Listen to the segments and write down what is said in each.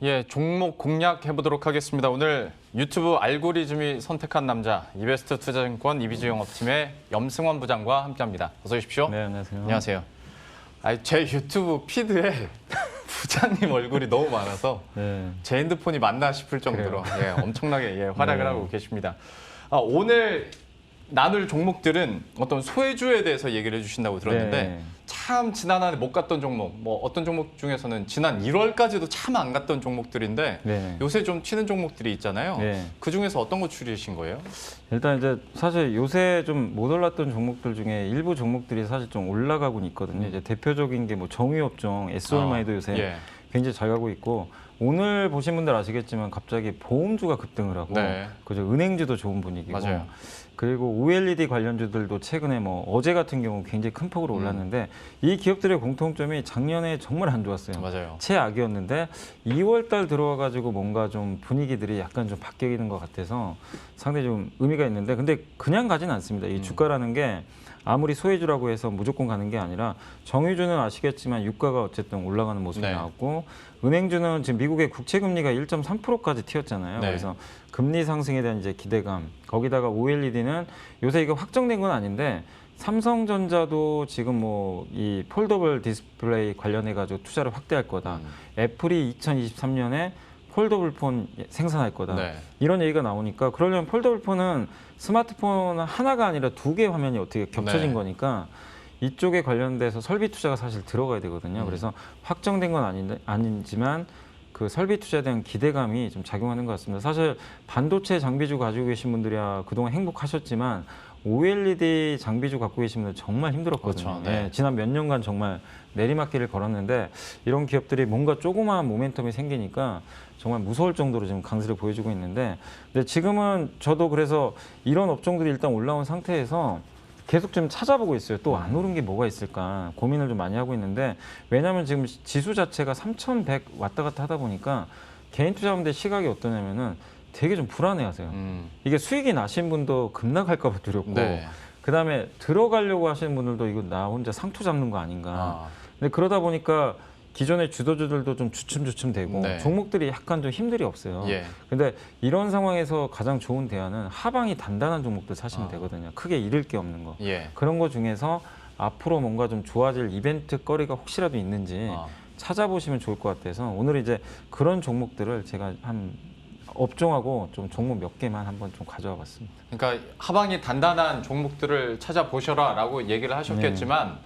예, 종목 공략해 보도록 하겠습니다. 오늘 유튜브 알고리즘이 선택한 남자 이베스트 투자증권 이비주 영업팀의 염승원 부장과 함께합니다. 어서 오십시오. 네, 안녕하세요. 안녕하세요. 제 유튜브 피드에 부장님 얼굴이 너무 많아서 네. 제 핸드폰이 맞나 싶을 정도로 엄청나게 활약을 네. 하고 계십니다. 오늘 나눌 종목들은 어떤 소외주에 대해서 얘기를 해주신다고 들었는데 네. 참 지난 한 해 못 갔던 종목, 뭐 어떤 종목 중에서는 지난 1월까지도 참 안 갔던 종목들인데 네. 요새 좀 튀는 종목들이 있잖아요. 네. 그 중에서 어떤 거 추리신 거예요? 일단 이제 사실 요새 좀 못 올랐던 종목들 중에 일부 종목들이 사실 좀 올라가고는 있거든요. 이제 대표적인 게 뭐 정유업종, SOL마이도 요새 예. 굉장히 잘 가고 있고, 오늘 보신 분들 아시겠지만 갑자기 보험주가 급등을 하고, 네. 그죠, 은행주도 좋은 분위기고, 맞아요. 그리고 OLED 관련주들도 최근에 뭐 어제 같은 경우 굉장히 큰 폭으로 올랐는데, 이 기업들의 공통점이 작년에 정말 안 좋았어요. 맞아요. 최악이었는데 2월 달 들어와 가지고 뭔가 좀 분위기들이 약간 좀 바뀌는 것 같아서 상당히 좀 의미가 있는데, 근데 그냥 가진 않습니다. 이 주가라는 게 아무리 소외주라고 해서 무조건 가는 게 아니라, 정유주는 아시겠지만 유가가 어쨌든 올라가는 모습이 네. 나왔고, 은행주는 지금 미국의 국채 금리가 1.3%까지 튀었잖아요. 네. 그래서 금리 상승에 대한 이제 기대감, 거기다가 OLED는 요새 이거 확정된 건 아닌데 삼성전자도 지금 뭐 이 폴더블 디스플레이 관련해 가지고 투자를 확대할 거다. 애플이 2023년에 폴더블 폰 생산할 거다. 네. 이런 얘기가 나오니까, 그러려면 폴더블 폰은 스마트폰 하나가 아니라 2개 화면이 어떻게 겹쳐진 네. 거니까 이쪽에 관련돼서 설비 투자가 사실 들어가야 되거든요. 그래서 확정된 건 아니지만 그 설비 투자에 대한 기대감이 좀 작용하는 것 같습니다. 사실 반도체 장비주 가지고 계신 분들이야 그동안 행복하셨지만 OLED 장비주 갖고 계신 분들 정말 힘들었거든요. 그렇죠. 네. 지난 몇 년간 정말 내리막길을 걸었는데, 이런 기업들이 뭔가 조그마한 모멘텀이 생기니까 정말 무서울 정도로 지금 강세를 보여주고 있는데, 근데 지금은 저도 그래서 이런 업종들이 일단 올라온 상태에서 계속 좀 찾아보고 있어요. 또 안 오른 게 뭐가 있을까 고민을 좀 많이 하고 있는데, 왜냐하면 지금 지수 자체가 3,100 왔다 갔다 하다 보니까 개인 투자자분들 시각이 어떠냐면은 되게 좀 불안해하세요. 이게 수익이 나신 분도 급락할까 봐 두렵고, 네. 그다음에 들어가려고 하시는 분들도 이거 나 혼자 상투 잡는 거 아닌가. 근데 그러다 보니까 기존의 주도주들도 좀 주춤주춤 되고, 네. 종목들이 약간 좀 힘들이 없어요. 예. 근데 이런 상황에서 가장 좋은 대안은 하방이 단단한 종목들 사시면 되거든요. 크게 잃을 게 없는 거. 예. 그런 거 중에서 앞으로 뭔가 좀 좋아질 이벤트 거리가 혹시라도 있는지 찾아보시면 좋을 것 같아서, 오늘 이제 그런 종목들을 제가 한 업종하고 좀 종목 몇 개만 한번 좀 가져와 봤습니다. 그러니까 하방이 단단한 종목들을 찾아보셔라라고 얘기를 하셨겠지만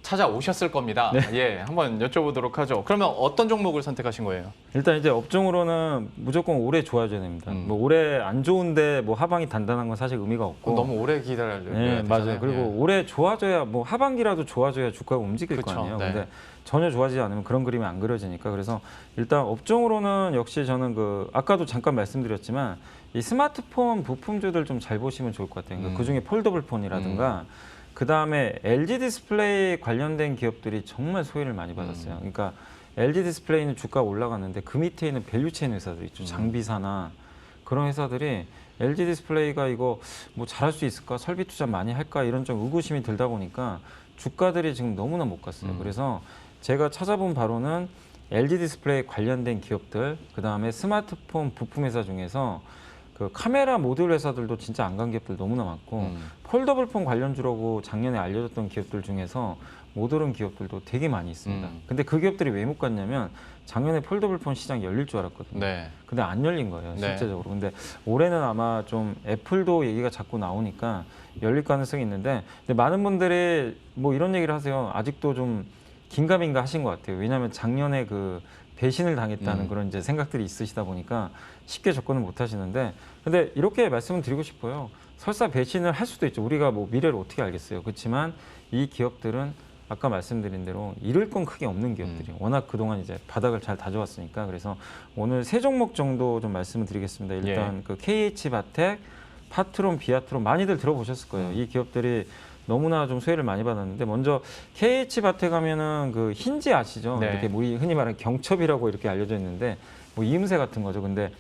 찾아오셨을 겁니다. 예, 한번 여쭤보도록 하죠. 그러면 어떤 종목을 선택하신 거예요? 일단 이제 업종으로는 무조건 올해 좋아져야 됩니다. 뭐 올해 안 좋은데 뭐 하방이 단단한 건 사실 의미가 없고. 너무 오래 기다려야 네, 되잖아요. 맞아요. 그리고 올해 좋아져야, 뭐 하반기라도 좋아져야 주가가 움직일 그쵸, 거 아니에요. 네. 근데 전혀 좋아지지 않으면 그런 그림이 안 그려지니까. 그래서 일단 업종으로는 역시 저는 그 아까도 잠깐 말씀드렸지만 이 스마트폰 부품주들 좀 잘 보시면 좋을 것 같아요. 그러니까 그중에 폴더블 폰이라든가 그 다음에 LG 디스플레이 관련된 기업들이 정말 소외를 많이 받았어요. 그러니까 LG 디스플레이는 주가 올라갔는데 그 밑에 있는 밸류체인 회사들 있죠. 장비사나 그런 회사들이 LG 디스플레이가 이거 뭐 잘할 수 있을까, 설비 투자 많이 할까, 이런 좀 의구심이 들다 보니까 주가들이 지금 너무나 못 갔어요. 그래서 제가 찾아본 바로는 LG 디스플레이 관련된 기업들, 그 다음에 스마트폰 부품 회사 중에서 그 카메라 모듈 회사들도 진짜 안 간 기업들 너무나 많고, 폴더블 폰 관련주라고 작년에 알려졌던 기업들 중에서 못 오른 기업들도 되게 많이 있습니다. 근데 그 기업들이 왜 못 갔냐면 작년에 폴더블 폰 시장 열릴 줄 알았거든요. 네. 근데 안 열린 거예요, 네. 실제적으로. 근데 올해는 아마 좀 애플도 얘기가 자꾸 나오니까 열릴 가능성이 있는데, 근데 많은 분들이 뭐 이런 얘기를 하세요. 아직도 좀 긴가민가 하신 것 같아요. 왜냐하면 작년에 그 배신을 당했다는 그런 이제 생각들이 있으시다 보니까 쉽게 접근을 못 하시는데, 근데 이렇게 말씀을 드리고 싶어요. 설사 배신을 할 수도 있죠. 우리가 뭐 미래를 어떻게 알겠어요. 그렇지만 이 기업들은 아까 말씀드린 대로 잃을 건 크게 없는 기업들이에요. 워낙 그동안 이제 바닥을 잘 다져왔으니까. 그래서 오늘 세 종목 정도 좀 말씀을 드리겠습니다. 일단 그 KH바텍, 파트론, 비아트론 많이들 들어보셨을 거예요. 이 기업들이 너무나 좀 소외를 많이 받았는데, 먼저 KH바텍 하면은 그 힌지 아시죠? 네. 이렇게 우리 흔히 말하는 경첩이라고 이렇게 알려져 있는데, 뭐 이음새 같은 거죠. 근데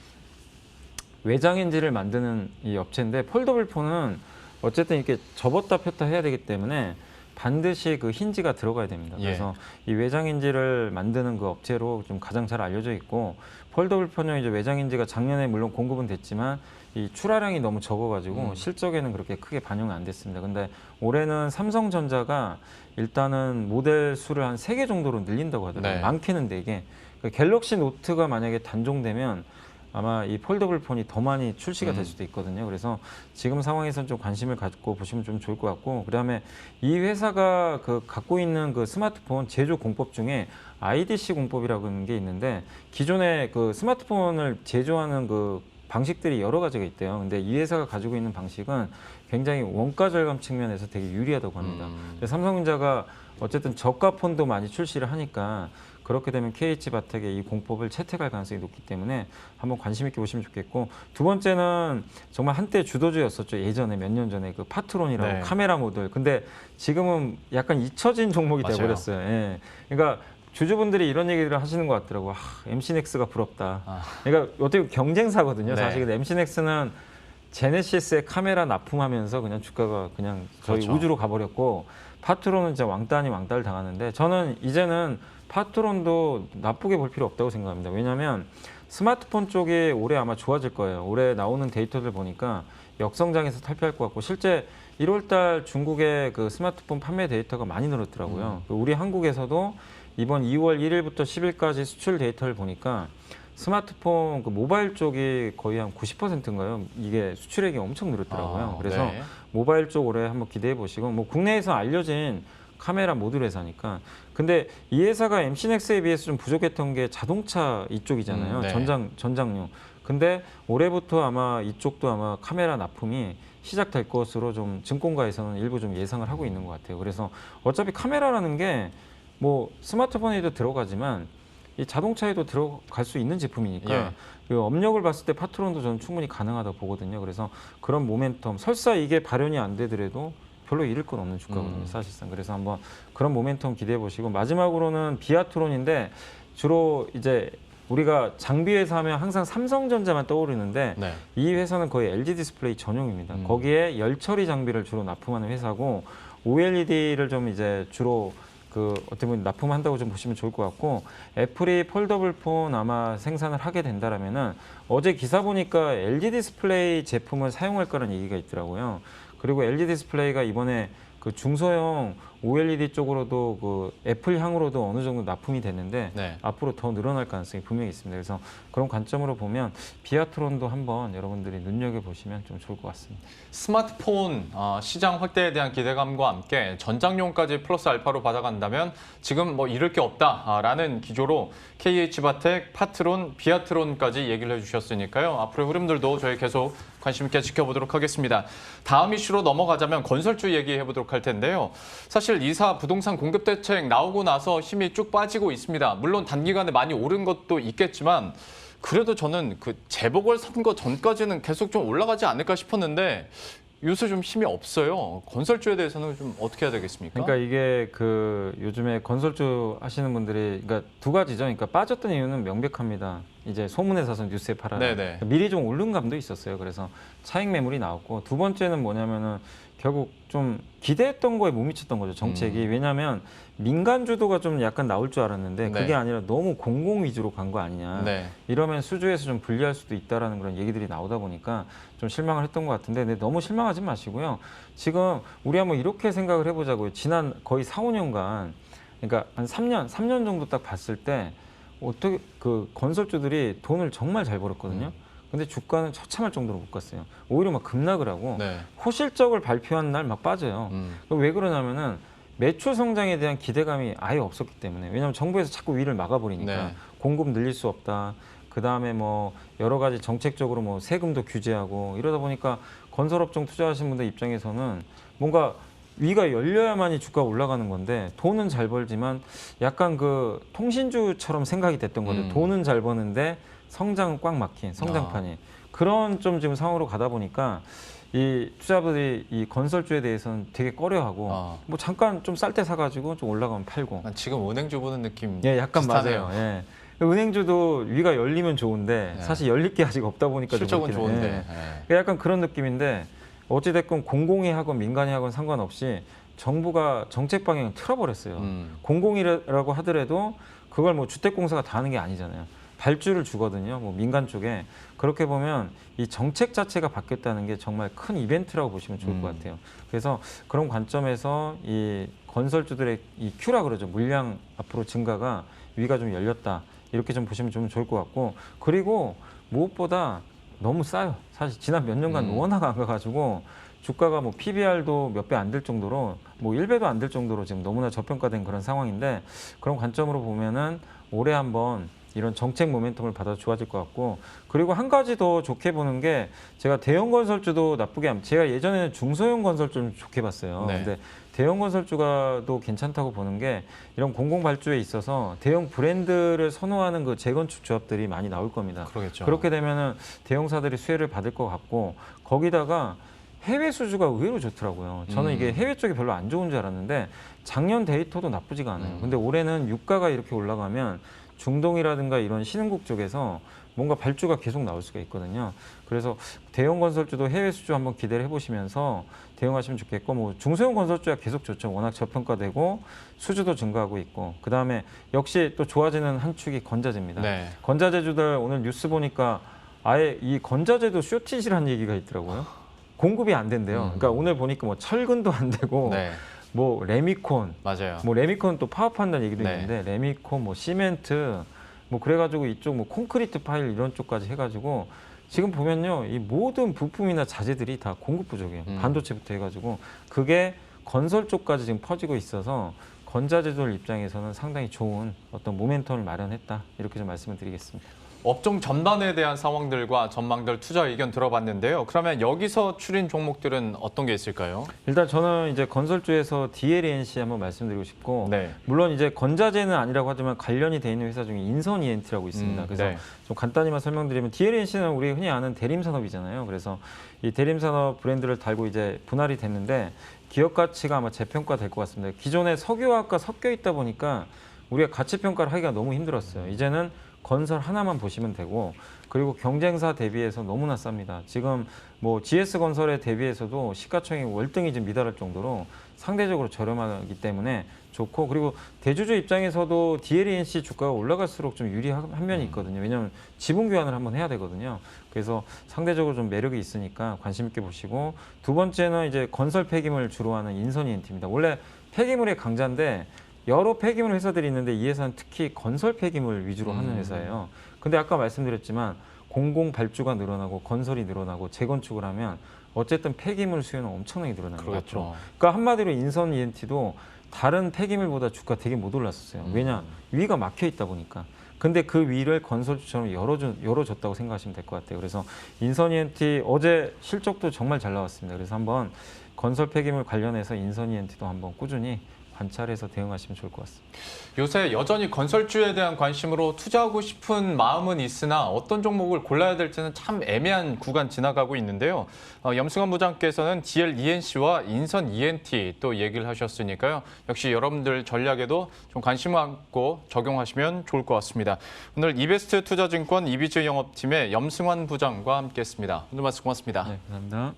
외장엔진을 만드는 이 업체인데, 폴더블 폰은 어쨌든 이렇게 접었다 폈다 해야 되기 때문에 반드시 그 힌지가 들어가야 됩니다. 그래서 이 외장 힌지를 만드는 그 업체로 좀 가장 잘 알려져 있고 폴더블 폰용 이제 외장 힌지가 작년에 물론 공급은 됐지만 이 출하량이 너무 적어가지고 실적에는 그렇게 크게 반영이 안 됐습니다. 근데 올해는 삼성전자가 일단은 모델 수를 한 3개 정도로 늘린다고 하더라고요. 네. 많게는 4개. 그러니까 갤럭시 노트가 만약에 단종되면 아마 이 폴더블 폰이 더 많이 출시가 될 수도 있거든요. 그래서 지금 상황에서는 좀 관심을 갖고 보시면 좀 좋을 것 같고, 그다음에 이 회사가 그 갖고 있는 그 스마트폰 제조 공법 중에 IDC 공법이라고 하는 게 있는데 기존에 그 스마트폰을 제조하는 그 방식들이 여러 가지가 있대요. 근데 이 회사가 가지고 있는 방식은 굉장히 원가 절감 측면에서 되게 유리하다고 합니다. 삼성전자가 어쨌든 저가 폰도 많이 출시를 하니까 그렇게 되면 KH바텍의 이 공법을 채택할 가능성이 높기 때문에 한번 관심 있게 보시면 좋겠고, 두 번째는 정말 한때 주도주였었죠. 예전에 몇 년 전에 그 파트론이라고 네. 카메라 모듈. 근데 지금은 약간 잊혀진 종목이 맞아요. 돼버렸어요. 예. 그러니까 주주분들이 이런 얘기를 하시는 것 같더라고요. MC넥스가 부럽다. 그러니까 어떻게 경쟁사거든요. 네. 사실 근데 MC넥스는 제네시스의 카메라 납품하면서 그냥 주가가 그냥 저희 그렇죠. 우주로 가버렸고, 파트론은 진짜 왕따 아닌 왕따를 당하는데, 저는 이제는 파트론도 나쁘게 볼 필요 없다고 생각합니다. 왜냐하면 스마트폰 쪽이 올해 아마 좋아질 거예요. 올해 나오는 데이터들 보니까 역성장에서 탈피할 것 같고, 실제 1월달 중국의 그 스마트폰 판매 데이터가 많이 늘었더라고요. 우리 한국에서도 이번 2월 1일부터 10일까지 수출 데이터를 보니까 스마트폰 그 모바일 쪽이 거의 한 90%인가요? 이게 수출액이 엄청 늘었더라고요. 그래서 네. 모바일 쪽 올해 한번 기대해 보시고, 뭐 국내에서 알려진 카메라 모듈 회사니까. 근데 이 회사가 MC넥스에 비해서 좀 부족했던 게 자동차 이쪽이잖아요. 네. 전장용. 근데 올해부터 아마 이쪽도 아마 카메라 납품이 시작될 것으로 좀 증권가에서는 일부 좀 예상을 하고 있는 것 같아요. 그래서 어차피 카메라라는 게 뭐 스마트폰에도 들어가지만 이 자동차에도 들어갈 수 있는 제품이니까 그 업력을 봤을 때 파트론도 저는 충분히 가능하다고 보거든요. 그래서 그런 모멘텀, 설사 이게 발현이 안 되더라도 별로 잃을 건 없는 주가거든요, 사실상. 그래서 한번 그런 모멘텀 기대해 보시고, 마지막으로는 비아트론인데 주로 이제 우리가 장비 회사 하면 항상 삼성전자만 떠오르는데 네. 이 회사는 거의 LG 디스플레이 전용입니다. 거기에 열 처리 장비를 주로 납품하는 회사고, OLED를 좀 이제 주로 그 어떻게 보면 납품한다고 좀 보시면 좋을 것 같고, 애플이 폴더블 폰 아마 생산을 하게 된다라면은 어제 기사 보니까 LG 디스플레이 제품을 사용할 거라는 얘기가 있더라고요. 그리고 LG 디스플레이가 이번에 그 중소형 OLED 쪽으로도 그 애플 향으로도 어느 정도 납품이 됐는데 네. 앞으로 더 늘어날 가능성이 분명히 있습니다. 그래서 그런 관점으로 보면 비아트론도 한번 여러분들이 눈여겨보시면 좀 좋을 것 같습니다. 스마트폰 시장 확대에 대한 기대감과 함께 전장용까지 플러스 알파로 받아간다면 지금 뭐 잃을 게 없다라는 기조로 KH바텍, 파트론, 비아트론까지 얘기를 해주셨으니까요. 앞으로의 흐름들도 저희 계속 관심 있게 지켜보도록 하겠습니다. 다음 이슈로 넘어가자면 건설주 얘기해 보도록 할 텐데요. 사실 이사 부동산 공급 대책 나오고 나서 힘이 쭉 빠지고 있습니다. 물론 단기간에 많이 오른 것도 있겠지만 그래도 저는 그 재보궐 선거 전까지는 계속 좀 올라가지 않을까 싶었는데 요새 좀 힘이 없어요. 건설주에 대해서는 좀 어떻게 해야 되겠습니까? 그러니까 이게 그 요즘에 건설주 하시는 분들이 그러니까 두 가지죠. 그러니까 빠졌던 이유는 명백합니다. 이제 소문에 사서 뉴스에 팔아라. 네네. 미리 좀 오른 감도 있었어요. 그래서 차익 매물이 나왔고, 두 번째는 뭐냐면은 결국 좀 기대했던 거에 못 미쳤던 거죠, 정책이. 왜냐하면 민간 주도가 좀 약간 나올 줄 알았는데 네. 그게 아니라 너무 공공 위주로 간 거 아니냐. 네. 이러면 수주에서 좀 불리할 수도 있다라는 그런 얘기들이 나오다 보니까 좀 실망을 했던 것 같은데, 근데 너무 실망하지 마시고요. 지금 우리 한번 이렇게 생각을 해보자고요. 지난 거의 4, 5년간, 그러니까 한 3년 정도 딱 봤을 때 어떻게 그 건설주들이 돈을 정말 잘 벌었거든요. 근데 주가는 처참할 정도로 못 갔어요. 오히려 막 급락을 하고 네. 호실적을 발표한 날 막 빠져요. 그럼 왜 그러냐면은 매출 성장에 대한 기대감이 아예 없었기 때문에. 왜냐하면 정부에서 자꾸 위를 막아버리니까. 네. 공급 늘릴 수 없다. 그 다음에 뭐 여러 가지 정책적으로 뭐 세금도 규제하고 이러다 보니까 건설업종 투자하시는 분들 입장에서는 뭔가 위가 열려야만이 주가가 올라가는 건데, 돈은 잘 벌지만 약간 그 통신주처럼 생각이 됐던 거죠. 돈은 잘 버는데 성장은 꽉 막힌 성장판이. 그런 좀 지금 상황으로 가다 보니까 이 투자자들이 이 건설주에 대해서는 되게 꺼려하고 뭐 잠깐 좀 쌀 때 사가지고 좀 올라가면 팔고. 지금 은행주 보는 느낌 예, 약간 비슷하네요. 맞아요. 예. 은행주도 위가 열리면 좋은데 사실 열릴 게 아직 없다 보니까 좀 실적은 그렇긴 해요. 좋은데. 예. 약간 그런 느낌인데 어찌됐건 공공이 하건 민간이 하건 상관없이 정부가 정책 방향을 틀어버렸어요. 공공이라고 하더라도 그걸 뭐 주택공사가 다 하는 게 아니잖아요. 발주를 주거든요. 뭐 민간 쪽에. 그렇게 보면 이 정책 자체가 바뀌었다는 게 정말 큰 이벤트라고 보시면 좋을 것 같아요. 그래서 그런 관점에서 이 건설주들의 이 큐라 그러죠. 물량 앞으로 증가가 위가 좀 열렸다. 이렇게 좀 보시면 좀 좋을 것 같고, 그리고 무엇보다 너무 싸요. 사실 지난 몇 년간 워낙 안 가가지고 주가가 뭐 PBR도 몇 배 안 될 정도로 뭐 1배도 안 될 정도로 지금 너무나 저평가된 그런 상황인데, 그런 관점으로 보면은 올해 한번 이런 정책 모멘텀을 받아 좋아질 것 같고, 그리고 한 가지 더 좋게 보는 게, 제가 대형 건설주도 나쁘게 제가 예전에는 중소형 건설 좀 좋게 봤어요. 네. 근데 대형 건설주가 또 괜찮다고 보는 게, 이런 공공 발주에 있어서 대형 브랜드를 선호하는 그 재건축 조합들이 많이 나올 겁니다. 그러겠죠. 그렇게 되면은 대형사들이 수혜를 받을 것 같고, 거기다가 해외 수주가 의외로 좋더라고요. 저는 이게 해외 쪽이 별로 안 좋은 줄 알았는데 작년 데이터도 나쁘지가 않아요. 근데 올해는 유가가 이렇게 올라가면 중동이라든가 이런 신흥국 쪽에서 뭔가 발주가 계속 나올 수가 있거든요. 그래서 대형 건설주도 해외 수주 한번 기대를 해보시면서 대응하시면 좋겠고, 뭐 중소형 건설주가 계속 좋죠. 워낙 저평가되고 수주도 증가하고 있고, 그 다음에 역시 또 좋아지는 한 축이 건자재입니다. 네. 건자재주들 오늘 뉴스 보니까 아예 이 건자재도 쇼티지라는 얘기가 있더라고요. 공급이 안 된대요. 그러니까 오늘 보니까 뭐 철근도 안 되고, 네. 뭐 레미콘, 맞아요. 뭐 레미콘 또 파업한다는 얘기도 네. 있는데, 레미콘, 뭐 시멘트, 뭐 그래가지고 이쪽 뭐 콘크리트 파일 이런 쪽까지 해가지고 지금 보면요, 이 모든 부품이나 자재들이 다 공급 부족이에요. 반도체부터 해가지고 그게 건설 쪽까지 지금 퍼지고 있어서 건자재들 입장에서는 상당히 좋은 어떤 모멘텀을 마련했다, 이렇게 좀 말씀을 드리겠습니다. 업종 전반에 대한 상황들과 전망들, 투자 의견 들어봤는데요. 그러면 여기서 추린 종목들은 어떤 게 있을까요? 일단 저는 이제 건설주에서 DLENC 한번 말씀드리고 싶고, 네. 물론 이제 건자재는 아니라고 하지만 관련이 돼 있는 회사 중에 인선 ENT라고 있습니다. 그래서 네. 좀 간단히만 설명드리면, DLENC는 우리 흔히 아는 대림산업이잖아요. 그래서 이 대림산업 브랜드를 달고 이제 분할이 됐는데 기업 가치가 아마 재평가될 것 같습니다. 기존에 석유화학과 섞여 있다 보니까 우리가 가치 평가를 하기가 너무 힘들었어요. 이제는 건설 하나만 보시면 되고, 그리고 경쟁사 대비해서 너무나 쌉니다. 지금 뭐 GS건설에 대비해서도 시가총액 월등히 좀 미달할 정도로 상대적으로 저렴하기 때문에 좋고, 그리고 대주주 입장에서도 DLENC 주가가 올라갈수록 좀 유리한 면이 있거든요. 왜냐하면 지분 교환을 한번 해야 되거든요. 그래서 상대적으로 좀 매력이 있으니까 관심 있게 보시고, 두 번째는 이제 건설 폐기물 주로 하는 인선 ENT입니다. 원래 폐기물의 강자인데 여러 폐기물 회사들이 있는데 이 회사는 특히 건설 폐기물 위주로 하는 회사예요. 근데 아까 말씀드렸지만 공공 발주가 늘어나고 건설이 늘어나고 재건축을 하면 어쨌든 폐기물 수요는 엄청나게 늘어납니다. 그렇죠. 그러니까 한마디로 인선 ENT도 다른 폐기물보다 주가 되게 못 올랐었어요. 왜냐? 위가 막혀 있다 보니까. 근데 그 위를 건설주처럼 열어줬다고 생각하시면 될 것 같아요. 그래서 인선 ENT 어제 실적도 정말 잘 나왔습니다. 그래서 한번 건설 폐기물 관련해서 인선 ENT도 한번 꾸준히 관찰해서 대응하시면 좋을 것 같습니다. 요새 여전히 건설주에 대한 관심으로 투자하고 싶은 마음은 있으나 어떤 종목을 골라야 될지는 참 애매한 구간 지나가고 있는데요. 염승환 부장께서는 DLENC와 인선 ENT 또 얘기를 하셨으니까요. 역시 여러분들 전략에도 좀 관심 갖고 적용하시면 좋을 것 같습니다. 오늘 이베스트 투자증권 이비즈 영업팀의 염승환 부장과 함께했습니다. 오늘 말씀 고맙습니다. 네, 감사합니다.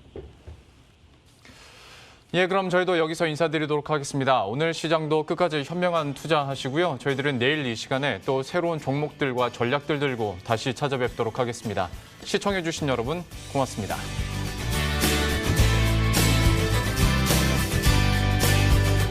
예, 그럼 저희도 여기서 인사드리도록 하겠습니다. 오늘 시장도 끝까지 현명한 투자하시고요. 저희들은 내일 이 시간에 또 새로운 종목들과 전략들 들고 다시 찾아뵙도록 하겠습니다. 시청해주신 여러분 고맙습니다.